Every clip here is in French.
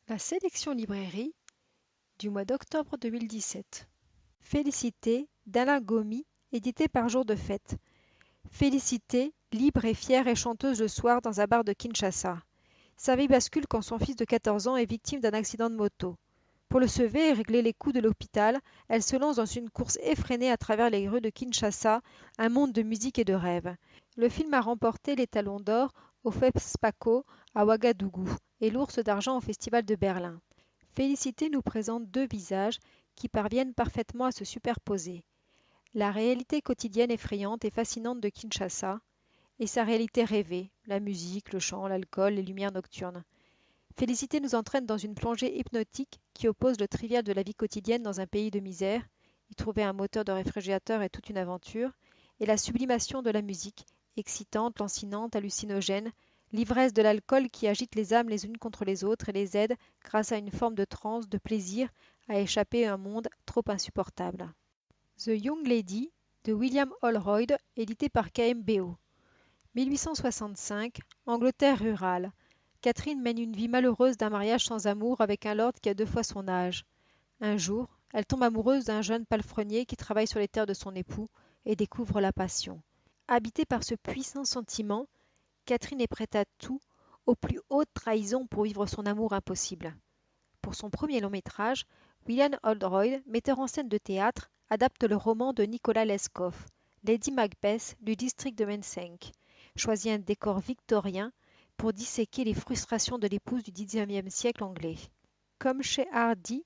La sélection librairie du mois d'octobre 2017. Félicité d'Alain Gomi, édité par Jour de Fête. Félicité, libre et fière, est chanteuse le soir dans un bar de Kinshasa. Sa vie bascule quand son fils de 14 ans est victime d'un accident de moto. Pour le sauver et régler les coûts de l'hôpital, elle se lance dans une course effrénée à travers les rues de Kinshasa, un monde de musique et de rêves. Le film a remporté les Talons d'or au FESPACO à Ouagadougou et l'Ours d'argent au Festival de Berlin. Félicité nous présente deux visages qui parviennent parfaitement à se superposer. La réalité quotidienne effrayante et fascinante de Kinshasa et sa réalité rêvée, la musique, le chant, l'alcool, les lumières nocturnes. Félicité nous entraîne dans une plongée hypnotique qui oppose le trivial de la vie quotidienne dans un pays de misère, y trouver un moteur de réfrigérateur est toute une aventure, et la sublimation de la musique, excitante, lancinante, hallucinogène, l'ivresse de l'alcool qui agite les âmes les unes contre les autres et les aide, grâce à une forme de transe, de plaisir, à échapper à un monde trop insupportable. The Young Lady de William Holroyd, édité par KMBO. 1865, Angleterre rurale. Catherine mène une vie malheureuse d'un mariage sans amour avec un lord qui a 2 fois son âge. Un jour, elle tombe amoureuse d'un jeune palefrenier qui travaille sur les terres de son époux et découvre la passion. Habitée par ce puissant sentiment, Catherine est prête à tout, aux plus hautes trahisons pour vivre son amour impossible. Pour son premier long métrage, William Holroyd, metteur en scène de théâtre, adapte le roman de Nicolas Lescaut, Lady Macbeth du district de Mensenk, choisit un décor victorien pour disséquer les frustrations de l'épouse du XIXe siècle anglais. Comme chez Hardy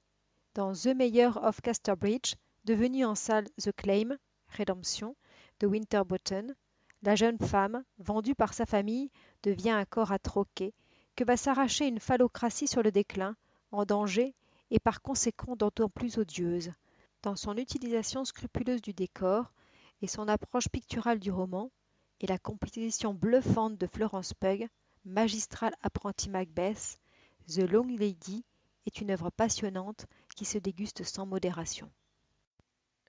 dans The Mayor of Casterbridge, devenu en salle The Claim, Rédemption, de Winterbottom, la jeune femme, vendue par sa famille, devient un corps à troquer, que va s'arracher une phallocratie sur le déclin, en danger et par conséquent d'autant plus odieuse. Dans son utilisation scrupuleuse du décor et son approche picturale du roman, et la composition bluffante de Florence Pugh, magistrale apprentie Macbeth, The Long Lady est une œuvre passionnante qui se déguste sans modération.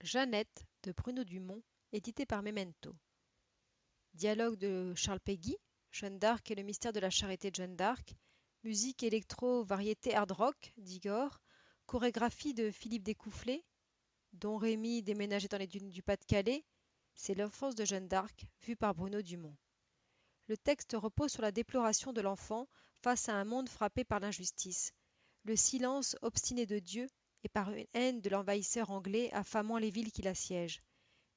Jeannette de Bruno Dumont, édité par Memento. Dialogue de Charles Péguy, Jeanne d'Arc et le mystère de la charité de Jeanne d'Arc, musique électro variété hard rock d'Igor, chorégraphie de Philippe Découfflé, dont Rémy déménagé dans les dunes du Pas-de-Calais, c'est l'enfance de Jeanne d'Arc vue par Bruno Dumont. Le texte repose sur la déploration de l'enfant face à un monde frappé par l'injustice, le silence obstiné de Dieu et par une haine de l'envahisseur anglais affamant les villes qui l'assiègent.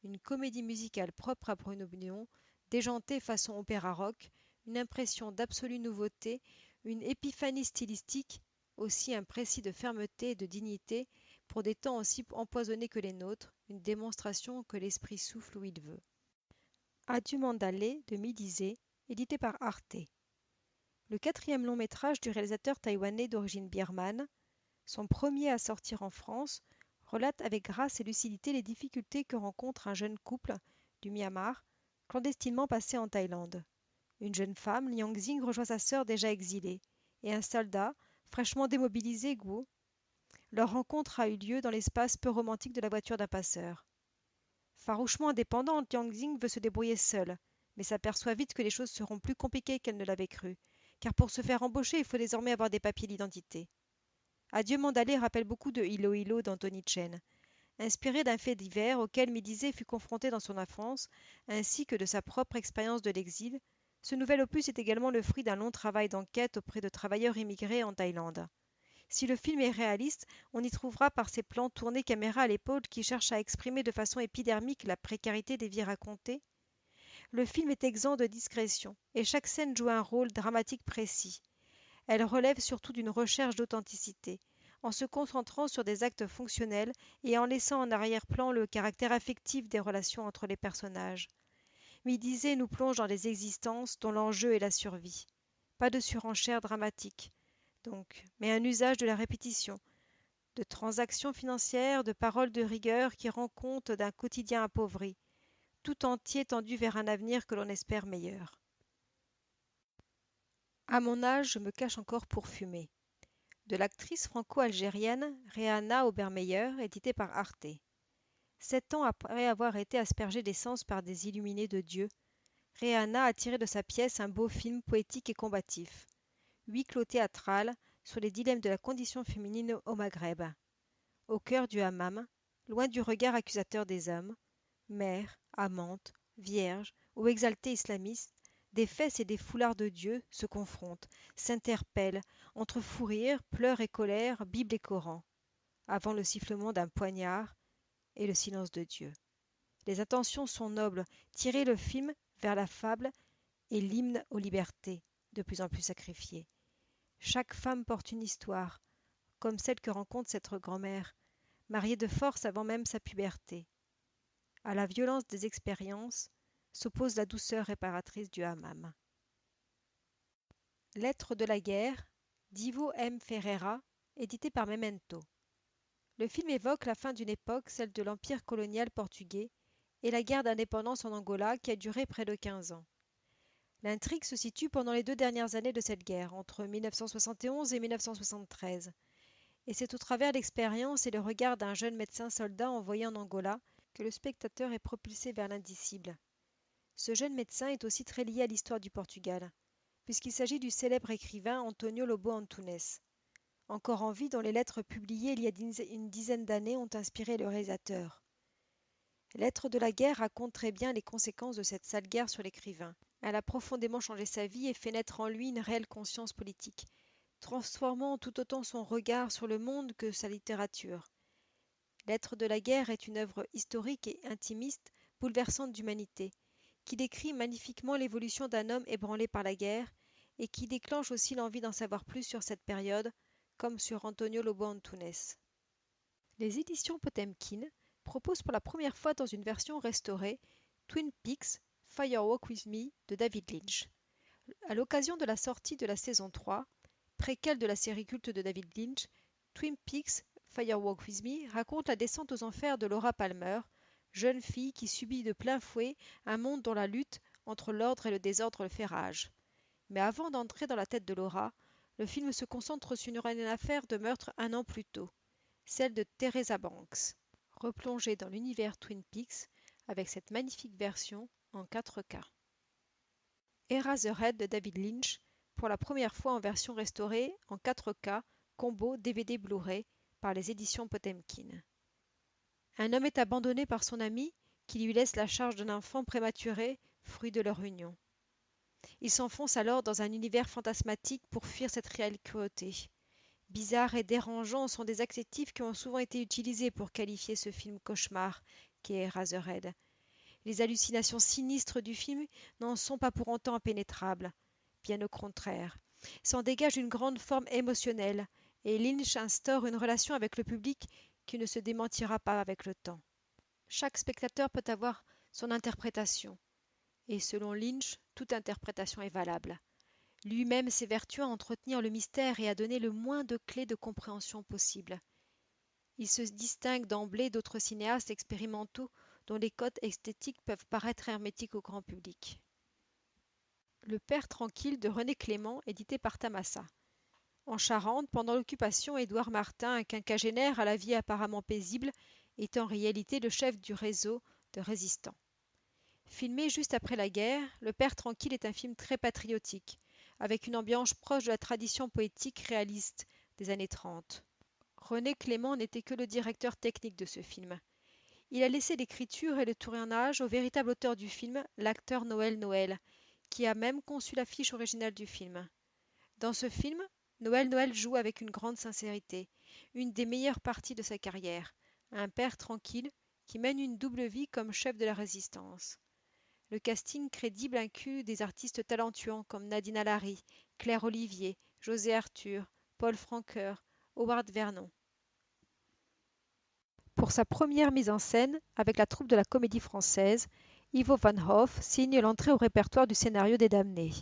Une comédie musicale propre à Bruno Dumont, déjantée façon opéra rock, une impression d'absolue nouveauté, une épiphanie stylistique, aussi un précis de fermeté et de dignité pour des temps aussi empoisonnés que les nôtres, une démonstration que l'esprit souffle où il veut. Adieu Mandalay de Midizé, édité par Arte. Le quatrième long métrage du réalisateur taïwanais d'origine birmane, son premier à sortir en France, relate avec grâce et lucidité les difficultés que rencontre un jeune couple du Myanmar, clandestinement passé en Thaïlande. Une jeune femme, Liang Xing, rejoint sa sœur déjà exilée, et un soldat, fraîchement démobilisé, Guo. Leur rencontre a eu lieu dans l'espace peu romantique de la voiture d'un passeur. Farouchement indépendante, Liang Xing veut se débrouiller seule, mais s'aperçoit vite que les choses seront plus compliquées qu'elle ne l'avait cru, car pour se faire embaucher, il faut désormais avoir des papiers d'identité. Adieu Mandalay rappelle beaucoup de Ilo Ilo d'Anthony Chen, inspiré d'un fait divers auquel Médisé fut confronté dans son enfance, ainsi que de sa propre expérience de l'exil. Ce nouvel opus est également le fruit d'un long travail d'enquête auprès de travailleurs immigrés en Thaïlande. Si le film est réaliste, on y trouvera par ses plans tournés caméra à l'épaule qui cherchent à exprimer de façon épidermique la précarité des vies racontées. Le film est exempt de discrétion, et chaque scène joue un rôle dramatique précis. Elle relève surtout d'une recherche d'authenticité, en se concentrant sur des actes fonctionnels et en laissant en arrière-plan le caractère affectif des relations entre les personnages. Midizé nous plonge dans des existences dont l'enjeu est la survie. Pas de surenchère dramatique, donc, mais un usage de la répétition, de transactions financières, de paroles de rigueur qui rend compte d'un quotidien appauvri, tout entier tendu vers un avenir que l'on espère meilleur. À mon âge, je me cache encore pour fumer. De l'actrice franco-algérienne Rehanna Obermeyer, édité par Arte. 7 ans après avoir été aspergée d'essence par des illuminés de Dieu, Rehanna a tiré de sa pièce un beau film poétique et combatif. Huis clos théâtral, sur les dilemmes de la condition féminine au Maghreb. Au cœur du hammam, loin du regard accusateur des hommes, mères, amantes, vierges ou exaltées islamistes, des fesses et des foulards de Dieu se confrontent, s'interpellent, entre fou rire, pleurs et colère, Bible et Coran, avant le sifflement d'un poignard et le silence de Dieu. Les intentions sont nobles, tirer le film vers la fable et l'hymne aux libertés, de plus en plus sacrifiées. Chaque femme porte une histoire, comme celle que rencontre cette grand-mère, mariée de force avant même sa puberté. À la violence des expériences s'oppose la douceur réparatrice du hammam. Lettres de la guerre d'Ivo M. Ferreira, édité par Memento. Le film évoque la fin d'une époque, celle de l'empire colonial portugais, et la guerre d'indépendance en Angola qui a duré près de 15 ans. L'intrigue se situe pendant les 2 dernières années de cette guerre, entre 1971 et 1973, et c'est au travers l'expérience et le regard d'un jeune médecin soldat envoyé en Angola que le spectateur est propulsé vers l'indicible. Ce jeune médecin est aussi très lié à l'histoire du Portugal, puisqu'il s'agit du célèbre écrivain António Lobo Antunes, encore en vie, dont les lettres publiées il y a une dizaine d'années ont inspiré le réalisateur. Lettres de la guerre raconte très bien les conséquences de cette sale guerre sur l'écrivain. Elle a profondément changé sa vie et fait naître en lui une réelle conscience politique, transformant tout autant son regard sur le monde que sa littérature. Lettres de la guerre est une œuvre historique et intimiste, bouleversante d'humanité, qui décrit magnifiquement l'évolution d'un homme ébranlé par la guerre et qui déclenche aussi l'envie d'en savoir plus sur cette période, comme sur António Lobo Antunes. Les éditions Potemkin proposent pour la première fois dans une version restaurée Twin Peaks Fire Walk With Me de David Lynch. À l'occasion de la sortie de la saison 3, préquelle de la série culte de David Lynch, Twin Peaks Fire Walk With Me raconte la descente aux enfers de Laura Palmer, jeune fille qui subit de plein fouet un monde dont la lutte entre l'ordre et le désordre le fait rage. Mais avant d'entrer dans la tête de Laura, le film se concentre sur une affaire de meurtre 1 an plus tôt, celle de Teresa Banks, replongée dans l'univers Twin Peaks avec cette magnifique version en 4K. Eraserhead de David Lynch, pour la première fois en version restaurée en 4K, combo DVD Blu-ray par les éditions Potemkin. Un homme est abandonné par son ami qui lui laisse la charge d'un enfant prématuré, fruit de leur union. Il s'enfonce alors dans un univers fantasmatique pour fuir cette réelle cruauté. Bizarre et dérangeant sont des adjectifs qui ont souvent été utilisés pour qualifier ce film cauchemar qu'est Eraserhead. Les hallucinations sinistres du film n'en sont pas pour autant impénétrables, bien au contraire. S'en dégage une grande forme émotionnelle, et Lynch instaure une relation avec le public qui ne se démentira pas avec le temps. Chaque spectateur peut avoir son interprétation, et selon Lynch, toute interprétation est valable. Lui-même s'évertue à entretenir le mystère et à donner le moins de clés de compréhension possible. Il se distingue d'emblée d'autres cinéastes expérimentaux dont les codes esthétiques peuvent paraître hermétiques au grand public. Le Père tranquille de René Clément, édité par Tamassa. En Charente, pendant l'occupation, Édouard Martin, un quinquagénaire à la vie apparemment paisible, est en réalité le chef du réseau de résistants. Filmé juste après la guerre, Le Père tranquille est un film très patriotique, avec une ambiance proche de la tradition poétique réaliste des années 30. René Clément n'était que le directeur technique de ce film. Il a laissé l'écriture et le tournage au véritable auteur du film, l'acteur Noël Noël, qui a même conçu l'affiche originale du film. Dans ce film, Noël Noël joue avec une grande sincérité, une des meilleures parties de sa carrière, un père tranquille qui mène une double vie comme chef de la résistance. Le casting crédible inclut des artistes talentueux comme Nadine Alary, Claire Olivier, José Arthur, Paul Francoeur, Howard Vernon. Pour sa première mise en scène, avec la troupe de la Comédie-Française, Ivo Van Hoff signe l'entrée au répertoire du Scénario des Damnés.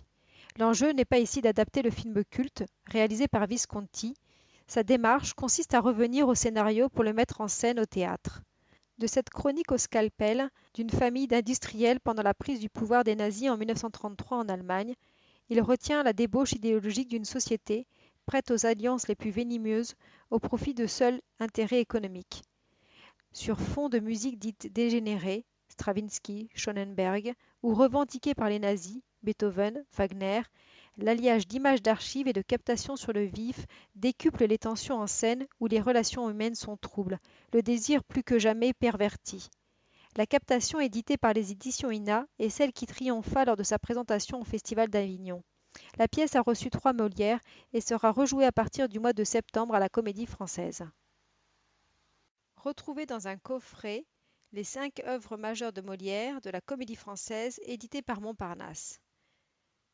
L'enjeu n'est pas ici d'adapter le film culte, réalisé par Visconti. Sa démarche consiste à revenir au scénario pour le mettre en scène au théâtre. De cette chronique au scalpel d'une famille d'industriels pendant la prise du pouvoir des nazis en 1933 en Allemagne, il retient la débauche idéologique d'une société prête aux alliances les plus venimeuses au profit de seuls intérêts économiques. Sur fond de musique dite dégénérée, Stravinsky, Schönenberg, ou revendiquée par les nazis, Beethoven, Wagner, L'alliage d'images d'archives et de captations sur le vif décuple les tensions en scène où les relations humaines sont troubles, le désir plus que jamais perverti. La captation éditée par les éditions INA est celle qui triompha lors de sa présentation au Festival d'Avignon. La pièce a reçu 3 Molières et sera rejouée à partir du mois de septembre à la Comédie-Française. Retrouvez dans un coffret les 5 œuvres majeures de Molière de la Comédie-Française éditées par Montparnasse.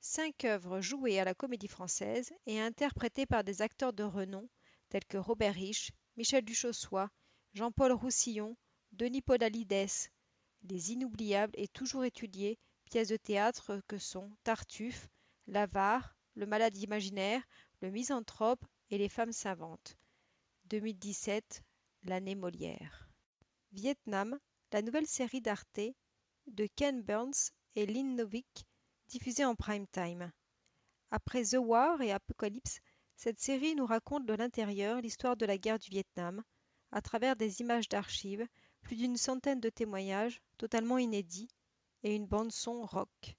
5 œuvres jouées à la Comédie-Française et interprétées par des acteurs de renom tels que Robert Rich, Michel Duchossois, Jean-Paul Roussillon, Denis Podalides, les inoubliables et toujours étudiées pièces de théâtre que sont Tartuffe, L'Avare, Le Malade imaginaire, Le Misanthrope et Les femmes savantes. 2017, l'année Molière. Vietnam, la nouvelle série d'Arte de Ken Burns et Lynn Novick, diffusée en prime time. Après The War et Apocalypse, cette série nous raconte de l'intérieur l'histoire de la guerre du Vietnam, à travers des images d'archives, plus d'une centaine de témoignages totalement inédits et une bande-son rock.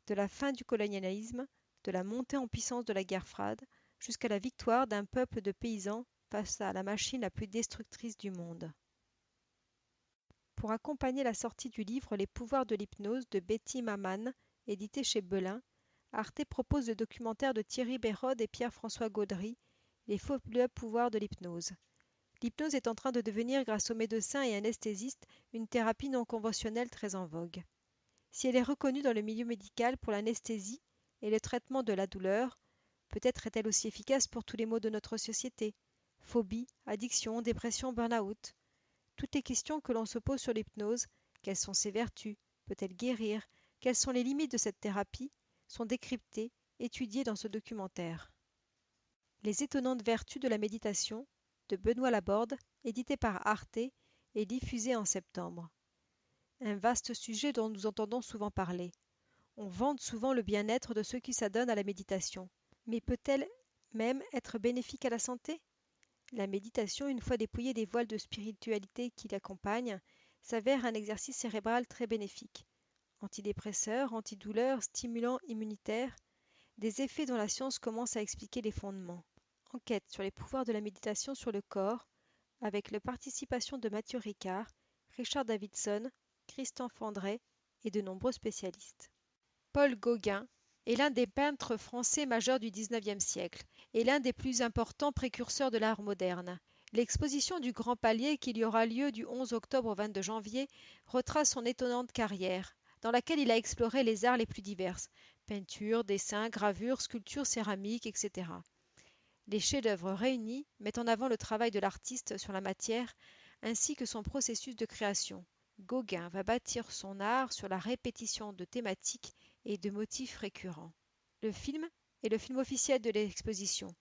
De la fin du colonialisme, de la montée en puissance de la guerre froide, jusqu'à la victoire d'un peuple de paysans face à la machine la plus destructrice du monde. Pour accompagner la sortie du livre Les pouvoirs de l'hypnose de Betty Maman, édité chez Belin, Arte propose le documentaire de Thierry Bérode et Pierre-François Gaudry, Les fabuleux pouvoirs de l'hypnose. L'hypnose est en train de devenir, grâce aux médecins et anesthésistes, une thérapie non conventionnelle très en vogue. Si elle est reconnue dans le milieu médical pour l'anesthésie et le traitement de la douleur, peut-être est-elle aussi efficace pour tous les maux de notre société. Phobie, addiction, dépression, burn-out. Toutes les questions que l'on se pose sur l'hypnose, quelles sont ses vertus, peut-elle guérir, quelles sont les limites de cette thérapie, sont décryptées, étudiées dans ce documentaire. Les étonnantes vertus de la méditation, de Benoît Laborde, édité par Arte et diffusé en septembre. Un vaste sujet dont nous entendons souvent parler. On vante souvent le bien-être de ceux qui s'adonnent à la méditation. Mais peut-elle même être bénéfique à la santé ? La méditation, une fois dépouillée des voiles de spiritualité qui l'accompagnent, s'avère un exercice cérébral très bénéfique. Antidépresseur, antidouleur, stimulant immunitaire, des effets dont la science commence à expliquer les fondements. Enquête sur les pouvoirs de la méditation sur le corps, avec la participation de Mathieu Ricard, Richard Davidson, Christian Fandrey et de nombreux spécialistes. Paul Gauguin est l'un des peintres français majeurs du XIXe siècle et l'un des plus importants précurseurs de l'art moderne. L'exposition du Grand Palier, qui y aura lieu du 11 octobre au 22 janvier, retrace son étonnante carrière, dans laquelle il a exploré les arts les plus divers, peinture, dessin, gravure, sculpture, céramique, etc. Les chefs-d'œuvre réunis mettent en avant le travail de l'artiste sur la matière ainsi que son processus de création. Gauguin va bâtir son art sur la répétition de thématiques et de motifs récurrents. Le film est le film officiel de l'exposition.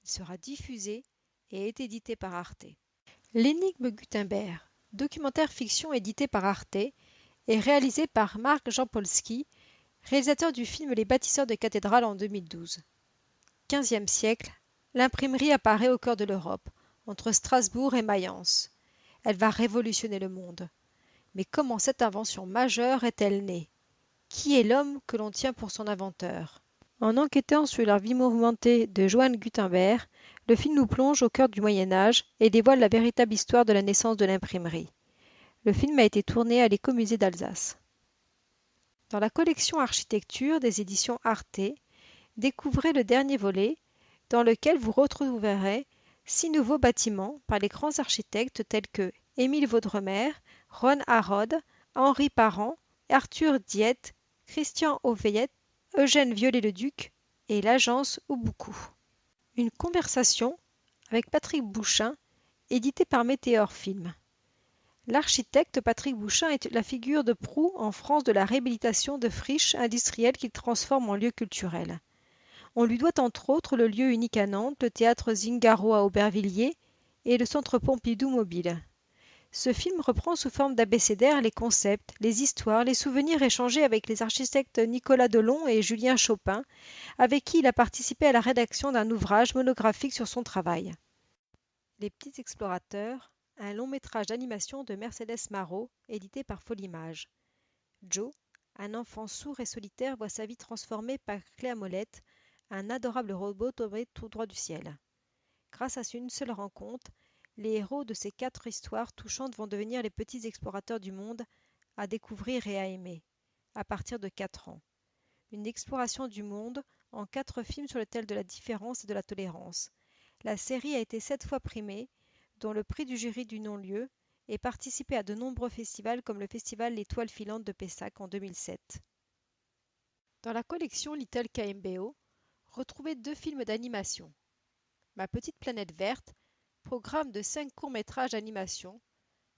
Il sera diffusé et est édité par Arte. L'énigme Gutenberg, documentaire fiction édité par Arte, est réalisé par Marc Jampolsky, réalisateur du film Les bâtisseurs de cathédrales en 2012. 15e siècle, l'imprimerie apparaît au cœur de l'Europe, entre Strasbourg et Mayence. Elle va révolutionner le monde. Mais comment cette invention majeure est-elle née ? Qui est l'homme que l'on tient pour son inventeur ? En enquêtant sur la vie mouvementée de Johann Gutenberg, le film nous plonge au cœur du Moyen-Âge et dévoile la véritable histoire de la naissance de l'imprimerie. Le film a été tourné à l'Écomusée d'Alsace. Dans la collection Architecture des éditions Arte, découvrez le dernier volet, dans lequel vous retrouverez 6 nouveaux bâtiments par les grands architectes tels que Émile Vaudremer, Ron Arod, Henri Parent, Arthur Diette, Christian Auveillet, Eugène Viollet-le-Duc et l'agence Ouboukou. Une conversation avec Patrick Bouchain, édité par Météor Film. L'architecte Patrick Bouchain est la figure de proue en France de la réhabilitation de friches industrielles qu'il transforme en lieux culturels. On lui doit entre autres le lieu unique à Nantes, le théâtre Zingaro à Aubervilliers et le centre Pompidou mobile. Ce film reprend sous forme d'abécédaire les concepts, les histoires, les souvenirs échangés avec les architectes Nicolas Delon et Julien Chopin, avec qui il a participé à la rédaction d'un ouvrage monographique sur son travail. Les Petits Explorateurs, un long métrage d'animation de Mercedes Marot, édité par Folimage. Joe, Un enfant sourd et solitaire voit sa vie transformée par clé à molette, un adorable robot tombé tout droit du ciel. Grâce à une seule rencontre, les héros de ces 4 histoires touchantes vont devenir les petits explorateurs du monde à découvrir et à aimer, à partir de 4 ans. Une exploration du monde en 4 films sur le thème de la différence et de la tolérance. La série a été 7 fois primée, dont le prix du jury du non-lieu, et participé à de nombreux festivals comme le festival L'Étoile filante de Pessac en 2007. Dans la collection Little KMBO, retrouvez 2 films d'animation. Ma petite planète verte, programme de 5 courts-métrages d'animation,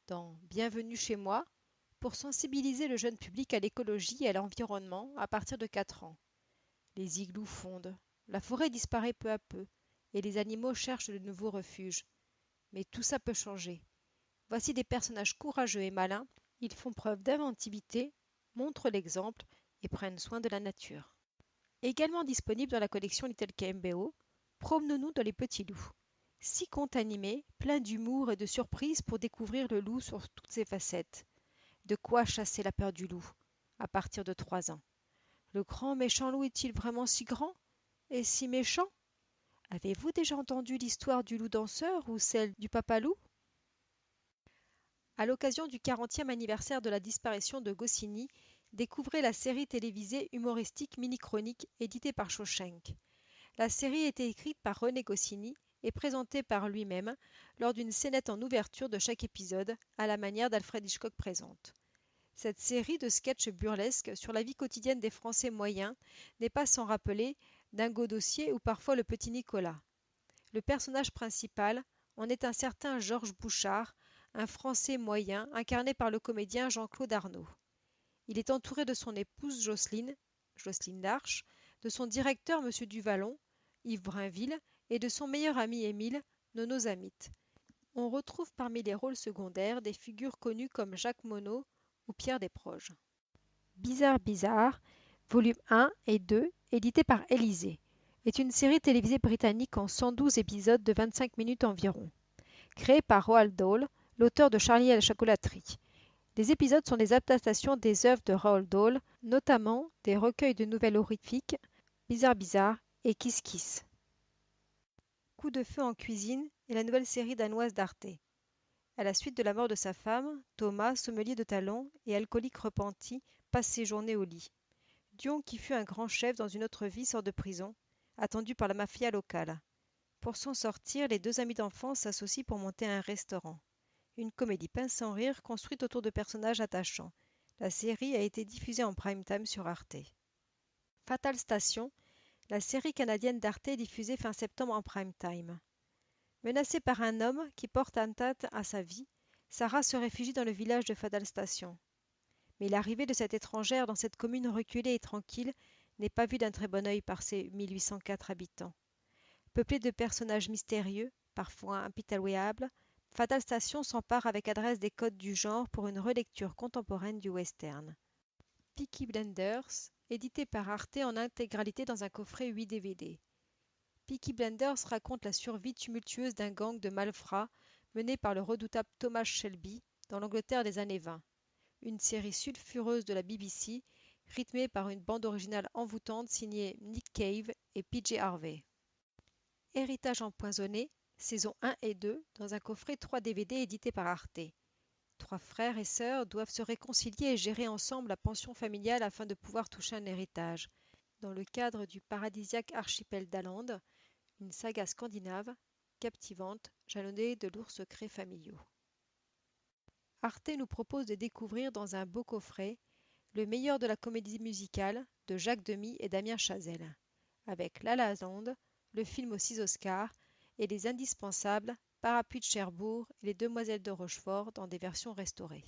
dans Bienvenue chez moi, pour sensibiliser le jeune public à l'écologie et à l'environnement à partir de 4 ans. Les igloos fondent, la forêt disparaît peu à peu, et les animaux cherchent de nouveaux refuges. Mais tout ça peut changer. Voici des personnages courageux et malins, ils font preuve d'inventivité, montrent l'exemple et prennent soin de la nature. Également disponible dans la collection Little KMBO, Promenons-nous dans les petits loups. 6 contes animés, pleins d'humour et de surprises pour découvrir le loup sur toutes ses facettes. De quoi chasser la peur du loup, à partir de 3 ans. Le grand méchant loup est-il vraiment si grand et si méchant? Avez-vous déjà entendu l'histoire du loup danseur ou celle du papa loup? À l'occasion du 40e anniversaire de la disparition de Goscinny, découvrez la série télévisée humoristique Mini-Chronique éditée par Shawshank. La série a été écrite par René Goscinny et présentée par lui-même lors d'une scénette en ouverture de chaque épisode, à la manière d'Alfred Hitchcock présente. Cette série de sketchs burlesques sur la vie quotidienne des Français moyens n'est pas sans rappeler Dingo Dossier ou parfois le petit Nicolas. Le personnage principal en est un certain Georges Bouchard, un Français moyen incarné par le comédien Jean-Claude Arnaud. Il est entouré de son épouse Jocelyne d'Arche, de son directeur M. Duvallon, Yves Brinville, et de son meilleur ami Émile, Nono Zamit. On retrouve parmi les rôles secondaires des figures connues comme Jacques Monod ou Pierre Desproges. Bizarre, volume 1 et 2, édité par Élysée, est une série télévisée britannique en 112 épisodes de 25 minutes environ. Créée par Roald Dahl, l'auteur de Charlie et la chocolaterie. Les épisodes sont des adaptations des œuvres de Roald Dahl, notamment des recueils de nouvelles horrifiques Bizarre et Kiss Kiss. Coup de feu en cuisine est la nouvelle série danoise d'Arte. À la suite de la mort de sa femme, Thomas, sommelier de talent et alcoolique repenti, passe ses journées au lit. Dion, qui fut un grand chef dans une autre vie, sort de prison, attendu par la mafia locale. Pour s'en sortir, les 2 amis d'enfance s'associent pour monter un restaurant. Une comédie pince sans rire construite autour de personnages attachants. La série a été diffusée en prime time sur Arte. Fatal Station, la série canadienne d'Arte diffusée fin septembre en prime time. Menacée par un homme qui porte atteinte à sa vie, Sarah se réfugie dans le village de Fatal Station. Mais l'arrivée de cette étrangère dans cette commune reculée et tranquille n'est pas vue d'un très bon œil par ses 1804 habitants. Peuplée de personnages mystérieux, parfois impitoyables, Fatal Station s'empare avec adresse des codes du genre pour une relecture contemporaine du western. Peaky Blinders, édité par Arte en intégralité dans un coffret 8 DVD. Peaky Blinders raconte la survie tumultueuse d'un gang de malfrats mené par le redoutable Thomas Shelby dans l'Angleterre des années 20. Une série sulfureuse de la BBC, rythmée par une bande originale envoûtante signée Nick Cave et PJ Harvey. Héritage empoisonné, saison 1 et 2, dans un coffret 3 DVD édité par Arte. 3 frères et sœurs doivent se réconcilier et gérer ensemble la pension familiale afin de pouvoir toucher un héritage. Dans le cadre du paradisiaque archipel d'Åland, une saga scandinave, captivante, jalonnée de lourds secrets familiaux. Arte nous propose de découvrir dans un beau coffret le meilleur de la comédie musicale de Jacques Demy et Damien Chazelle, avec La La Land, le film aux 6 Oscars, et les indispensables Parapluie de Cherbourg et Les Demoiselles de Rochefort dans des versions restaurées.